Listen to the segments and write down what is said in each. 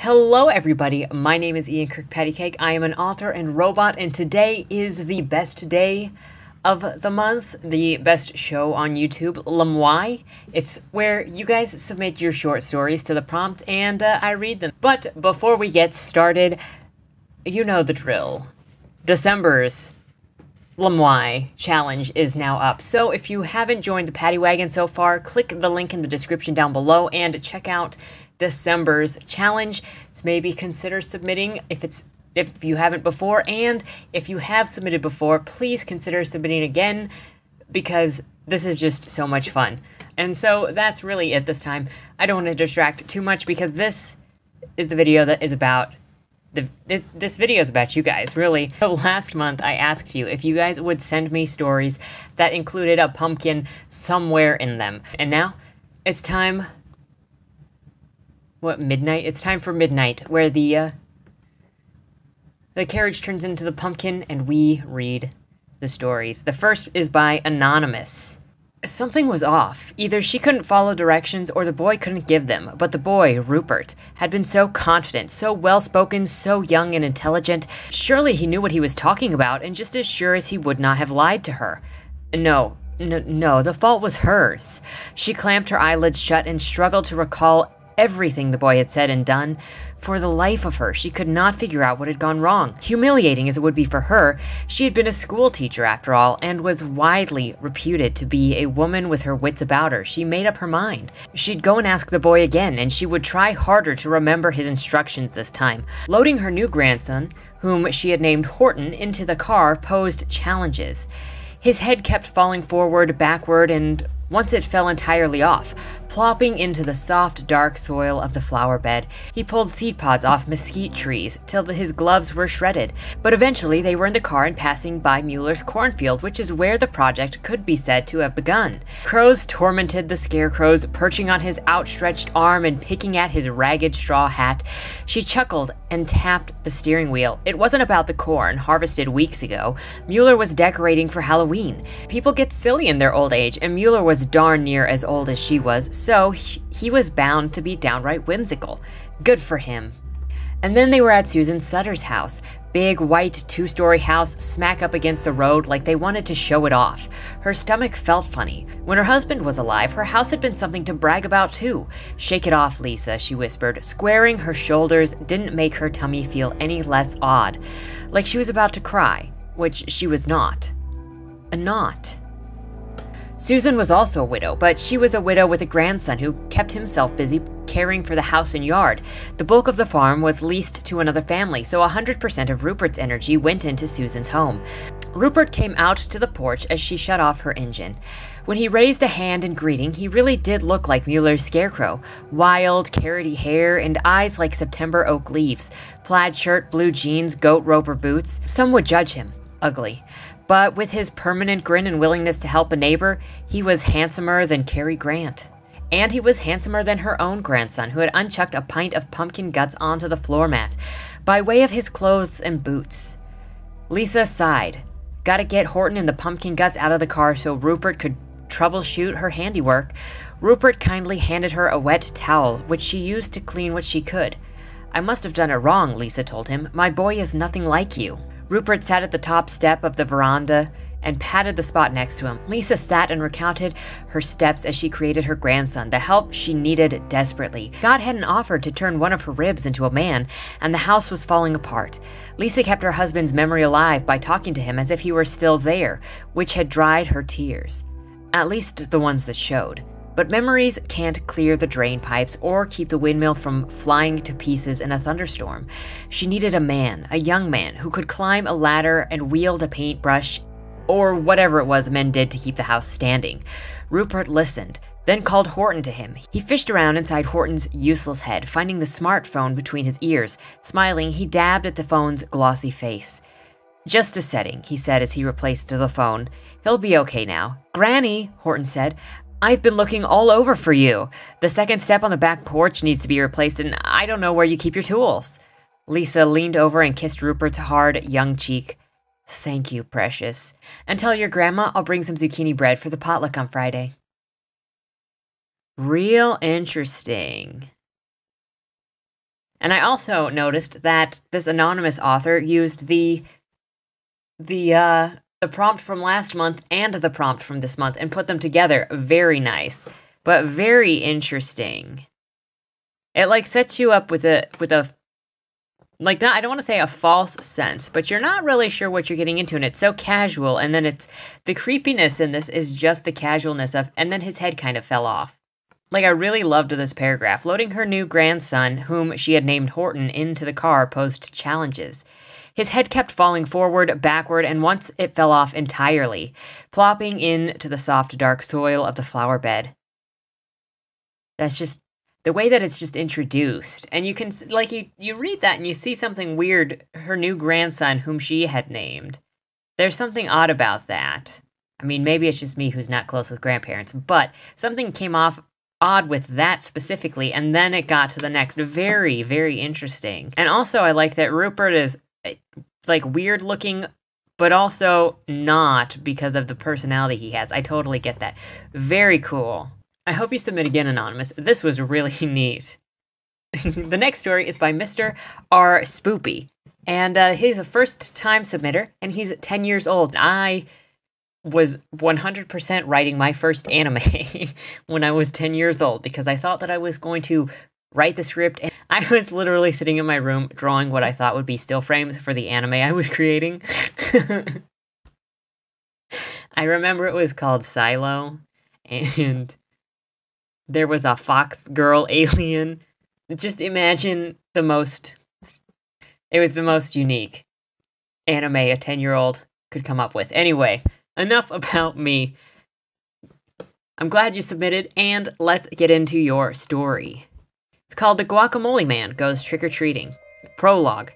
Hello everybody, my name is Ian Kirkpatrick. I am an author and robot, and today is the best day of the month, the best show on YouTube, L'Mois. It's where you guys submit your short stories to the prompt and I read them. But before we get started, you know the drill. December's L'Mois challenge is now up. So if you haven't joined the Paddy Wagon so far, click the link in the description down below and check out December's challenge. So maybe consider submitting if you haven't before, and if you have submitted before, please consider submitting again because this is just so much fun. And so that's really it this time. I don't want to distract too much because this is the video that is about this video is about you guys, really. So last month, I asked you if you guys would send me stories that included a pumpkin somewhere in them. And now, it's time... What, midnight? It's time for midnight, where the carriage turns into the pumpkin and we read the stories. The first is by Anonymous. Something was off. Either she couldn't follow directions or the boy couldn't give them. But the boy, Rupert, had been so confident, so well-spoken, so young and intelligent. Surely he knew what he was talking about, and just as sure as he would not have lied to her. No, the fault was hers. She clamped her eyelids shut and struggled to recall everything the boy had said and done. For the life of her, she could not figure out what had gone wrong. Humiliating as it would be for her, she had been a school teacher after all, and was widely reputed to be a woman with her wits about her. She made up her mind. She'd go and ask the boy again, and she would try harder to remember his instructions this time. Loading her new grandson, whom she had named Horton, into the car posed challenges. His head kept falling forward, backward, and once it fell entirely off, plopping into the soft, dark soil of the flower bed. He pulled seed pods off mesquite trees till his gloves were shredded, but eventually they were in the car and passing by Mueller's cornfield, which is where the project could be said to have begun. Crows tormented the scarecrows, perching on his outstretched arm and picking at his ragged straw hat. She chuckled and tapped the steering wheel. It wasn't about the corn, harvested weeks ago. Mueller was decorating for Halloween. People get silly in their old age, and Mueller was darn near as old as she was, so he was bound to be downright whimsical. Good for him. And then they were at Susan Sutter's house. Big, white, two-story house smack up against the road like they wanted to show it off. Her stomach felt funny. When her husband was alive, her house had been something to brag about too. Shake it off, Lisa, she whispered. Squaring her shoulders didn't make her tummy feel any less odd. Like she was about to cry, which she was not. Susan was also a widow, but she was a widow with a grandson who kept himself busy caring for the house and yard. The bulk of the farm was leased to another family, so 100% of Rupert's energy went into Susan's home. Rupert came out to the porch as she shut off her engine. When he raised a hand in greeting, he really did look like Mueller's scarecrow. Wild, carroty hair and eyes like September oak leaves. Plaid shirt, blue jeans, goat roper boots. Some would judge him ugly. But with his permanent grin and willingness to help a neighbor, he was handsomer than Cary Grant. And he was handsomer than her own grandson, who had unchucked a pint of pumpkin guts onto the floor mat, by way of his clothes and boots. Lisa sighed. Gotta get Horton and the pumpkin guts out of the car so Rupert could troubleshoot her handiwork. Rupert kindly handed her a wet towel, which she used to clean what she could. I must have done it wrong, Lisa told him. My boy is nothing like you. Rupert sat at the top step of the veranda and patted the spot next to him. Lisa sat and recounted her steps as she created her grandson, the help she needed desperately. God hadn't offered to turn one of her ribs into a man, and the house was falling apart. Lisa kept her husband's memory alive by talking to him as if he were still there, which had dried her tears. At least the ones that showed. But memories can't clear the drain pipes or keep the windmill from flying to pieces in a thunderstorm. She needed a man, a young man, who could climb a ladder and wield a paintbrush, or whatever it was men did to keep the house standing. Rupert listened, then called Horton to him. He fished around inside Horton's useless head, finding the smartphone between his ears. Smiling, he dabbed at the phone's glossy face. Just a setting, he said as he replaced the phone. He'll be okay now. Granny, Horton said. I've been looking all over for you. The second step on the back porch needs to be replaced, and I don't know where you keep your tools. Lisa leaned over and kissed Rupert's hard, young cheek. Thank you, precious. And tell your grandma I'll bring some zucchini bread for the potluck on Friday. Real interesting. And I also noticed that this anonymous author used the prompt from last month and the prompt from this month and put them together. Very nice, but very interesting. It like sets you up with a like, not, I don't want to say a false sense, but you're not really sure what you're getting into, and it's so casual, and then it's, the creepiness in this is just the casualness of, and then his head kind of fell off. Like, I really loved this paragraph. Loading her new grandson, whom she had named Horton, into the car posed challenges. His head kept falling forward, backward, and once it fell off entirely, plopping into the soft, dark soil of the flower bed. That's just the way that it's just introduced. And you can, like, you read that and you see something weird, her new grandson, whom she had named. There's something odd about that. I mean, maybe it's just me who's not close with grandparents, but something came off odd with that specifically, and then it got to the next. Very, very interesting. And also, I like that Rupert is, like, weird looking, but also not because of the personality he has. I totally get that. Very cool. I hope you submit again, Anonymous. This was really neat. The next story is by Mr. R. Spoopy, and he's a first-time submitter, and he's 10 years old. I was 100% writing my first anime when I was 10 years old, because I thought that I was going to write the script, and I was literally sitting in my room drawing what I thought would be still frames for the anime I was creating. I remember it was called Silo, and there was a fox girl alien. Just imagine it was the most unique anime a 10-year-old could come up with. Anyway, enough about me. I'm glad you submitted, and let's get into your story. It's called The Guacamole Man Goes Trick-or-Treating. Prologue.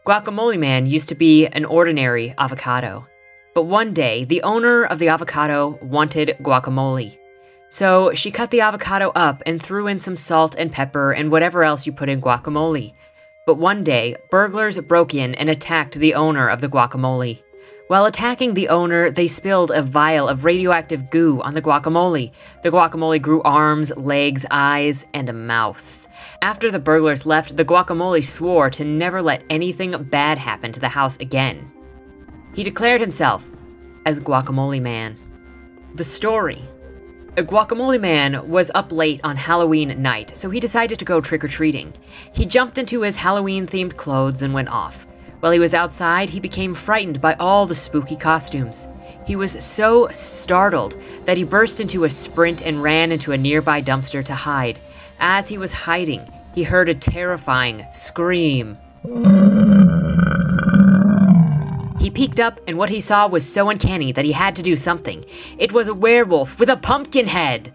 Guacamole Man used to be an ordinary avocado. But one day, the owner of the avocado wanted guacamole. So she cut the avocado up and threw in some salt and pepper and whatever else you put in guacamole. But one day, burglars broke in and attacked the owner of the guacamole. While attacking the owner, they spilled a vial of radioactive goo on the guacamole. The guacamole grew arms, legs, eyes, and a mouth. After the burglars left, the guacamole swore to never let anything bad happen to the house again. He declared himself as Guacamole Man. The story. A Guacamole Man was up late on Halloween night, so he decided to go trick-or-treating. He jumped into his Halloween-themed clothes and went off. While he was outside, he became frightened by all the spooky costumes. He was so startled that he burst into a sprint and ran into a nearby dumpster to hide. As he was hiding, he heard a terrifying scream. He peeked up, and what he saw was so uncanny that he had to do something. It was a werewolf with a pumpkin head!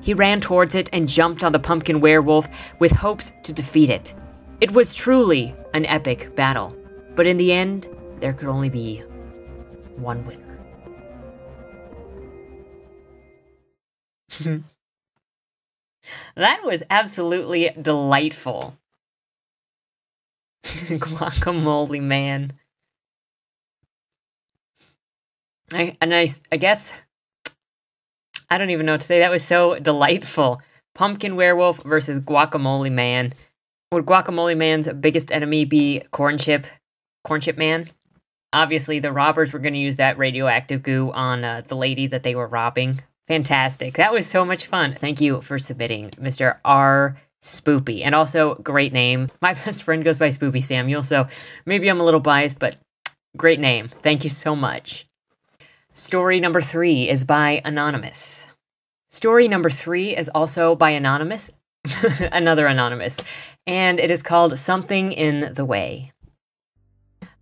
He ran towards it and jumped on the pumpkin werewolf with hopes to defeat it. It was truly an epic battle, but in the end, there could only be one winner. That was absolutely delightful. Guacamole Man. I guess, I don't even know what to say. That was so delightful. Pumpkin werewolf versus Guacamole Man. Would Guacamole Man's biggest enemy be Corn Chip Man? Obviously, the robbers were going to use that radioactive goo on the lady that they were robbing. Fantastic. That was so much fun. Thank you for submitting, Mr. R. Spoopy. And also, great name. My best friend goes by Spoopy Samuel, so maybe I'm a little biased, but great name. Thank you so much. Story number 3 is by Anonymous. Story number 3 is also by Anonymous, another Anonymous, and it is called Something in the Way.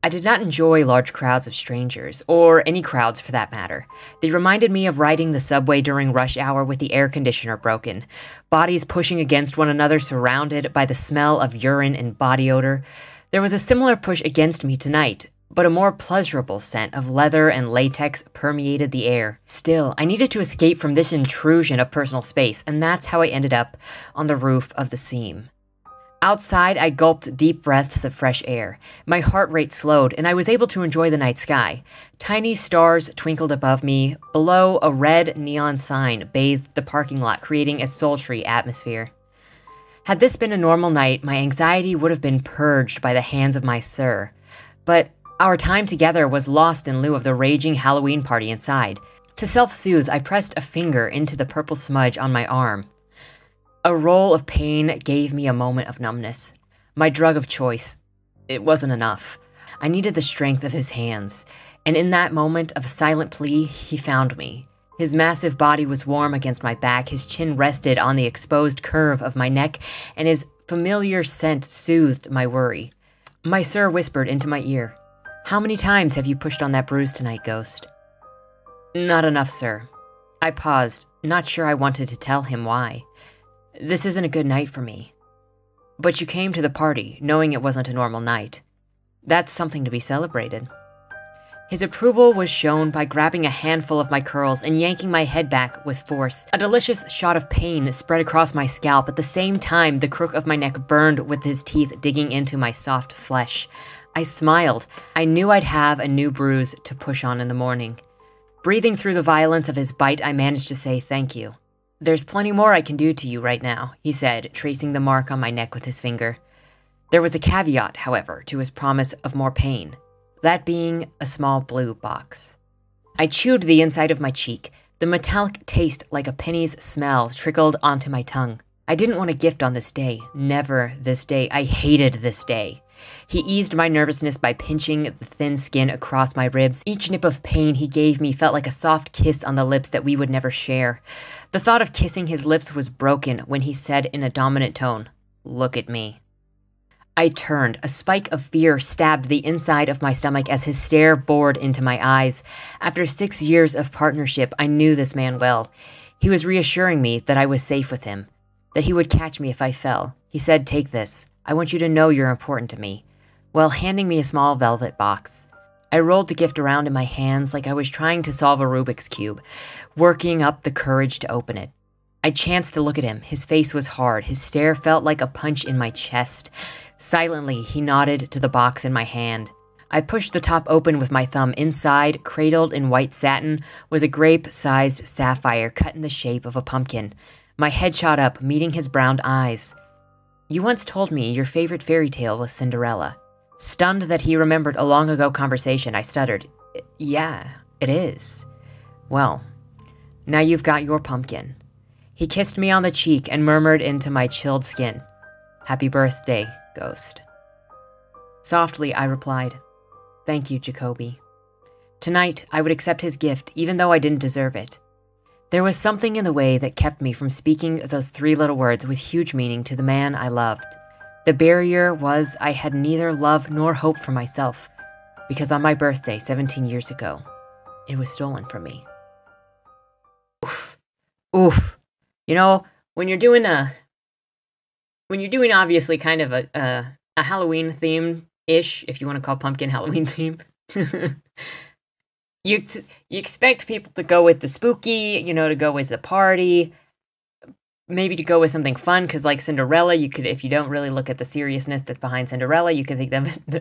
I did not enjoy large crowds of strangers, or any crowds for that matter. They reminded me of riding the subway during rush hour with the air conditioner broken, bodies pushing against one another surrounded by the smell of urine and body odor. There was a similar push against me tonight, but a more pleasurable scent of leather and latex permeated the air. Still, I needed to escape from this intrusion of personal space, and that's how I ended up on the roof of the seam. Outside, I gulped deep breaths of fresh air. My heart rate slowed, and I was able to enjoy the night sky. Tiny stars twinkled above me. Below, a red neon sign bathed the parking lot, creating a sultry atmosphere. Had this been a normal night, my anxiety would have been purged by the hands of my sir. But our time together was lost in lieu of the raging Halloween party inside. To self-soothe, I pressed a finger into the purple smudge on my arm. A roll of pain gave me a moment of numbness. My drug of choice. It wasn't enough. I needed the strength of his hands. And in that moment of silent plea, he found me. His massive body was warm against my back, his chin rested on the exposed curve of my neck, and his familiar scent soothed my worry. My sir whispered into my ear, "How many times have you pushed on that bruise tonight, Ghost?" "Not enough, sir." I paused, not sure I wanted to tell him why. "This isn't a good night for me." "But you came to the party, knowing it wasn't a normal night. That's something to be celebrated." His approval was shown by grabbing a handful of my curls and yanking my head back with force. A delicious shot of pain spread across my scalp. At the same time, the crook of my neck burned with his teeth digging into my soft flesh. I smiled. I knew I'd have a new bruise to push on in the morning. Breathing through the violence of his bite, I managed to say thank you. "There's plenty more I can do to you right now," he said, tracing the mark on my neck with his finger. There was a caveat, however, to his promise of more pain. That being a small blue box. I chewed the inside of my cheek. The metallic taste like a penny's smell trickled onto my tongue. I didn't want a gift on this day. Never this day. I hated this day. He eased my nervousness by pinching the thin skin across my ribs. Each nip of pain he gave me felt like a soft kiss on the lips that we would never share. The thought of kissing his lips was broken when he said in a dominant tone, "Look at me." I turned. A spike of fear stabbed the inside of my stomach as his stare bored into my eyes. After 6 years of partnership, I knew this man well. He was reassuring me that I was safe with him, that he would catch me if I fell. He said, "Take this. I want you to know you're important to me," while handing me a small velvet box. I rolled the gift around in my hands like I was trying to solve a Rubik's Cube, working up the courage to open it. I chanced to look at him. His face was hard. His stare felt like a punch in my chest. Silently, he nodded to the box in my hand. I pushed the top open with my thumb. Inside, cradled in white satin, was a grape-sized sapphire cut in the shape of a pumpkin. My head shot up, meeting his brown eyes. "You once told me your favorite fairy tale was Cinderella." Stunned that he remembered a long-ago conversation, I stuttered, "Yeah, it is." "Well, now you've got your pumpkin." He kissed me on the cheek and murmured into my chilled skin, "Happy birthday, Ghost." Softly, I replied, "Thank you, Jacoby." Tonight, I would accept his gift, even though I didn't deserve it. There was something in the way that kept me from speaking those 3 little words with huge meaning to the man I loved. The barrier was I had neither love nor hope for myself, because on my birthday 17 years ago, it was stolen from me. Oof. Oof. You know, when you're doing obviously kind of a Halloween theme-ish, if you want to call pumpkin Halloween theme, you expect people to go with the spooky, to go with the party, maybe to go with something fun, because like Cinderella, you could, if you don't really look at the seriousness that's behind Cinderella, you could think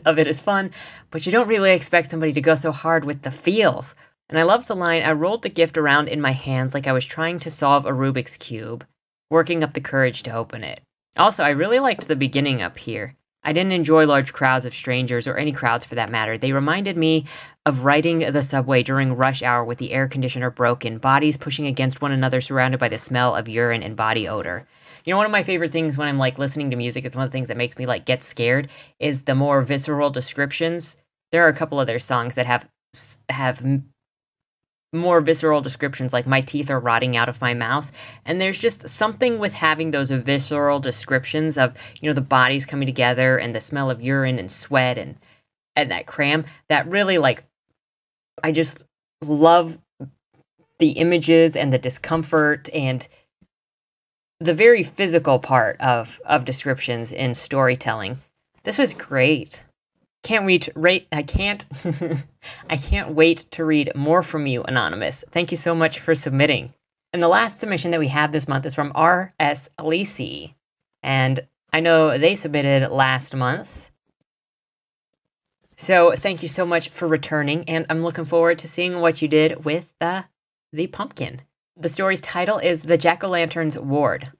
of it as fun, but you don't really expect somebody to go so hard with the feels. And I love the line, "I rolled the gift around in my hands like I was trying to solve a Rubik's Cube, working up the courage to open it." Also, I really liked the beginning up here. I didn't enjoy large crowds of strangers, or any crowds for that matter. They reminded me of riding the subway during rush hour with the air conditioner broken, bodies pushing against one another surrounded by the smell of urine and body odor. One of my favorite things when I'm listening to music, it's one of the things that makes me get scared, is the more visceral descriptions. There are a couple of their songs that have more visceral descriptions, like "my teeth are rotting out of my mouth," and there's just something with having those visceral descriptions of the bodies coming together and the smell of urine and sweat and that cram that really I just love the images and the discomfort and the very physical part of descriptions in storytelling. This was great. I can't wait to read more from you, Anonymous. Thank you so much for submitting. And the last submission that we have this month is from R.S. Lacey. And I know they submitted last month. So thank you so much for returning, and I'm looking forward to seeing what you did with the pumpkin. The story's title is The Jack-O-Lantern's Ward.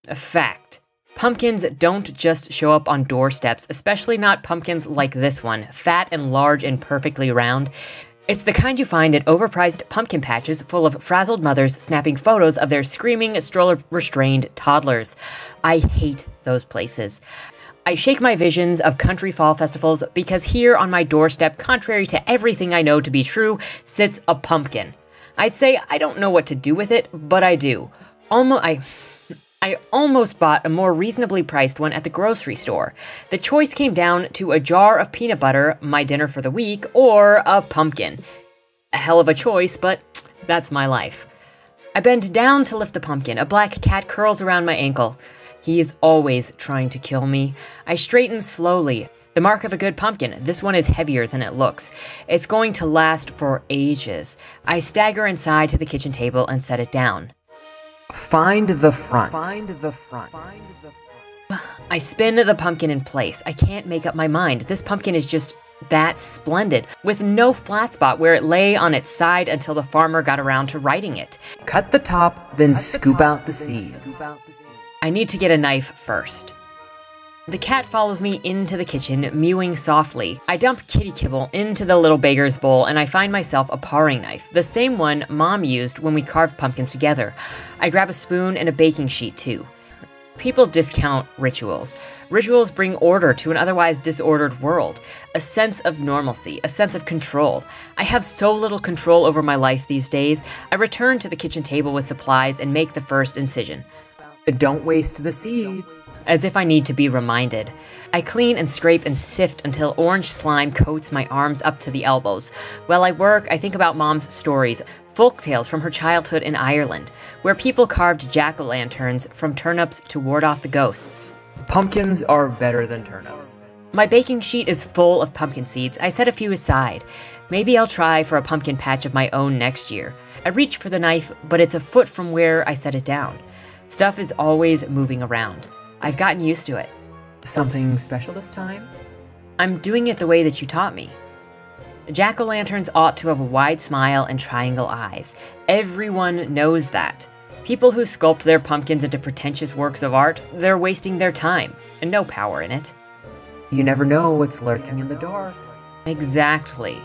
A fact. Pumpkins don't just show up on doorsteps, especially not pumpkins like this one, fat and large and perfectly round. It's the kind you find at overpriced pumpkin patches full of frazzled mothers snapping photos of their screaming, stroller-restrained toddlers. I hate those places. I shake my visions of country fall festivals because here on my doorstep, contrary to everything I know to be true, sits a pumpkin. I'd say I don't know what to do with it, but I do. I almost bought a more reasonably priced one at the grocery store. The choice came down to a jar of peanut butter, my dinner for the week, or a pumpkin. A hell of a choice, but that's my life. I bend down to lift the pumpkin. A black cat curls around my ankle. He is always trying to kill me. I straighten slowly. The mark of a good pumpkin. This one is heavier than it looks. It's going to last for ages. I stagger inside to the kitchen table and set it down. Find the front. I spin the pumpkin in place. I can't make up my mind. This pumpkin is just that splendid, with no flat spot where it lay on its side until the farmer got around to writing it. Cut the top, then scoop out the seeds. I need to get a knife first. The cat follows me into the kitchen, mewing softly. I dump kitty kibble into the little beggar's bowl, and I find myself a paring knife, the same one Mom used when we carved pumpkins together. I grab a spoon and a baking sheet, too. People discount rituals. Rituals bring order to an otherwise disordered world, a sense of normalcy, a sense of control. I have so little control over my life these days. I return to the kitchen table with supplies and make the first incision. Don't waste the seeds. As if I need to be reminded. I clean and scrape and sift until orange slime coats my arms up to the elbows. While I work, I think about Mom's stories, folk tales from her childhood in Ireland, where people carved jack-o'-lanterns from turnips to ward off the ghosts. Pumpkins are better than turnips. My baking sheet is full of pumpkin seeds. I set a few aside. Maybe I'll try for a pumpkin patch of my own next year. I reach for the knife, but it's a foot from where I set it down. Stuff is always moving around. I've gotten used to it. Something special this time? I'm doing it the way that you taught me. Jack-o'-lanterns ought to have a wide smile and triangle eyes. Everyone knows that. People who sculpt their pumpkins into pretentious works of art, they're wasting their time, and no power in it. You never know what's lurking in the dark. Exactly.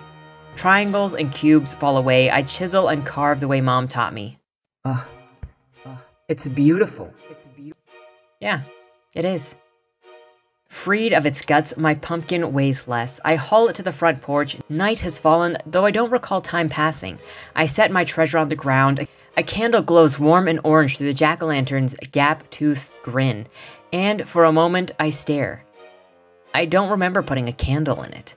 Triangles and cubes fall away. I chisel and carve the way Mom taught me. It's beautiful. Yeah, it is. Freed of its guts, my pumpkin weighs less. I haul it to the front porch. Night has fallen, though I don't recall time passing. I set my treasure on the ground. A candle glows warm and orange through the jack-o'-lantern's gap-toothed grin, and for a moment I stare. I don't remember putting a candle in it.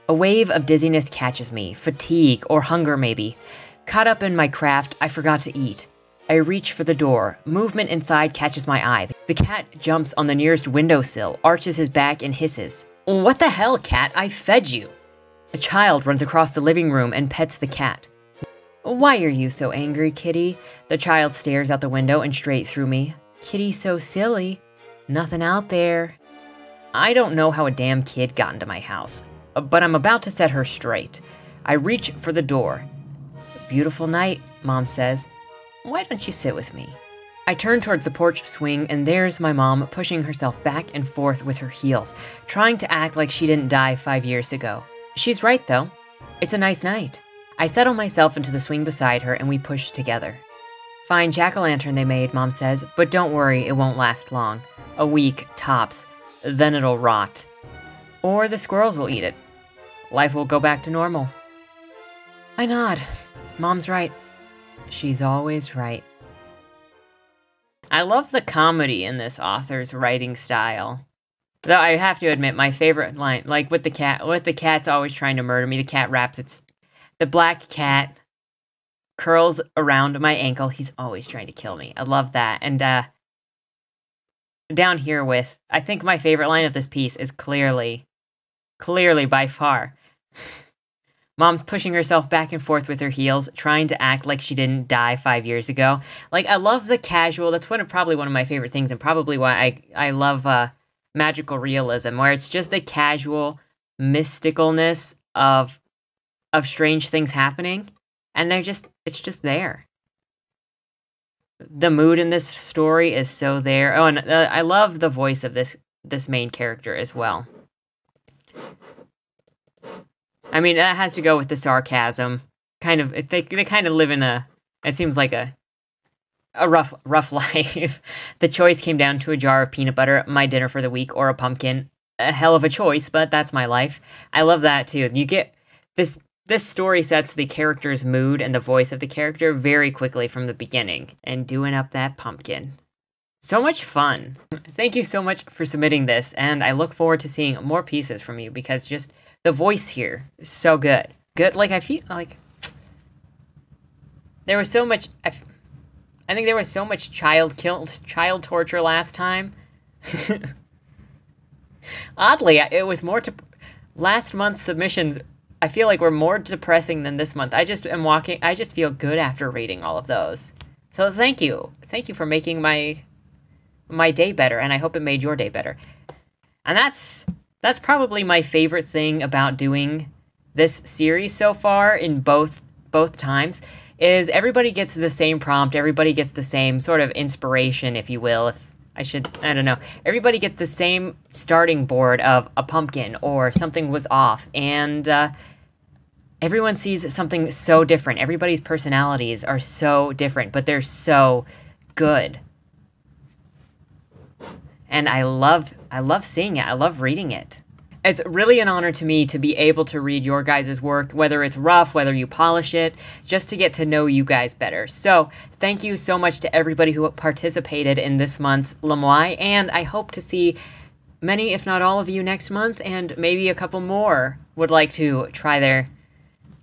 A wave of dizziness catches me, fatigue or hunger maybe. Caught up in my craft, I forgot to eat. I reach for the door. Movement inside catches my eye. The cat jumps on the nearest windowsill, arches his back, and hisses. "What the hell, cat? I fed you!" A child runs across the living room and pets the cat. "Why are you so angry, Kitty?" The child stares out the window and straight through me. "Kitty's so silly. Nothing out there." I don't know how a damn kid got into my house, but I'm about to set her straight. I reach for the door. "Beautiful night," Mom says. "Why don't you sit with me?" I turn towards the porch swing, and there's my mom pushing herself back and forth with her heels, trying to act like she didn't die 5 years ago. She's right, though. It's a nice night. I settle myself into the swing beside her, and we push together. "Fine jack-o'-lantern they made," Mom says, "but don't worry, it won't last long. A week, tops. Then it'll rot. Or the squirrels will eat it. Life will go back to normal." I nod. Mom's right. She's always right. I love the comedy in this author's writing style. Though I have to admit, my favorite line, like with the cat's always trying to murder me, the cat raps, the black cat curls around my ankle, he's always trying to kill me. I love that. And down here with, I think my favorite line of this piece is clearly by far, Mom's pushing herself back and forth with her heels, trying to act like she didn't die 5 years ago. Like, I love the casual, that's probably one of my favorite things, and probably why I love magical realism, where it's just the casual mysticalness of strange things happening, and it's just there. The mood in this story is so there. Oh, and I love the voice of this main character as well. I mean, that has to go with the sarcasm. Kind of, they kind of live in a. It seems like a rough life. The choice came down to a jar of peanut butter, my dinner for the week, or a pumpkin. A hell of a choice, but that's my life. I love that too. You get this. This story sets the character's mood and the voice of the character very quickly from the beginning. And doing up that pumpkin. So much fun. Thank you so much for submitting this, and I look forward to seeing more pieces from you because just the voice here is so good. Good, like I feel like there was so much. I think there was so much child torture last time. Oddly, it was more last month's submissions. I feel like we're more depressing than this month. I just feel good after reading all of those. So thank you for making my day better, and I hope it made your day better. And that's probably my favorite thing about doing this series so far in both times is everybody gets the same prompt, everybody gets the same sort of inspiration, if you will. I don't know. Everybody gets the same starting board of a pumpkin or something was off, and everyone sees something so different. Everybody's personalities are so different, but they're so good. And I love seeing it. I love reading it. It's really an honor to me to be able to read your guys' work, whether it's rough, whether you polish it, just to get to know you guys better. So, thank you so much to everybody who participated in this month's Lamoille, and I hope to see many, if not all of you next month, and maybe a couple more would like to try their,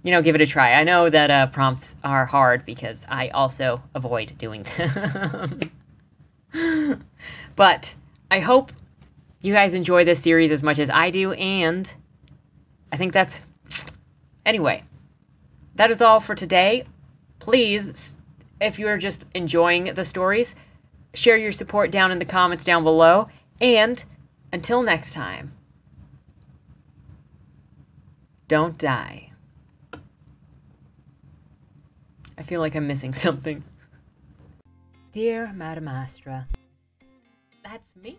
give it a try. I know that prompts are hard because I also avoid doing them. But I hope you guys enjoy this series as much as I do, and I think that's... Anyway, that is all for today. Please, if you're just enjoying the stories, share your support down in the comments down below, and until next time, don't die. I feel like I'm missing something. Dear Madam Astra, that's me.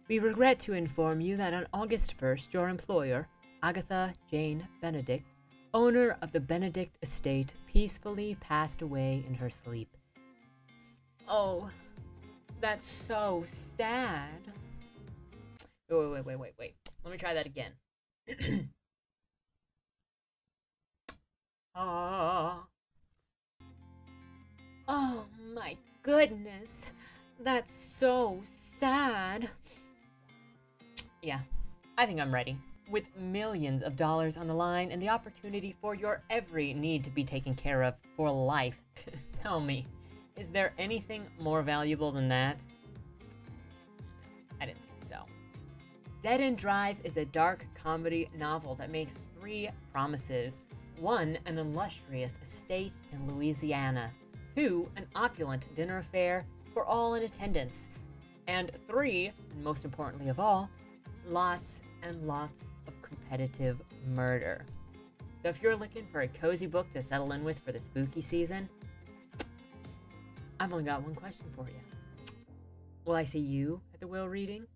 We regret to inform you that on August 1st, your employer, Agatha Jane Benedict, owner of the Benedict estate, peacefully passed away in her sleep. Oh, that's so sad. Wait. Let me try that again. Oh, my goodness. That's so sad. Yeah, I think I'm ready. With millions of dollars on the line and the opportunity for your every need to be taken care of for life, tell me, is there anything more valuable than that? I didn't think so. Dead End Drive is a dark comedy novel that makes 3 promises. 1, an illustrious estate in Louisiana. 2, an opulent dinner affair for all in attendance. And 3, and most importantly of all, lots and lots of competitive murder. So if you're looking for a cozy book to settle in with for the spooky season, I've only got one question for you. Will I see you at the Will reading?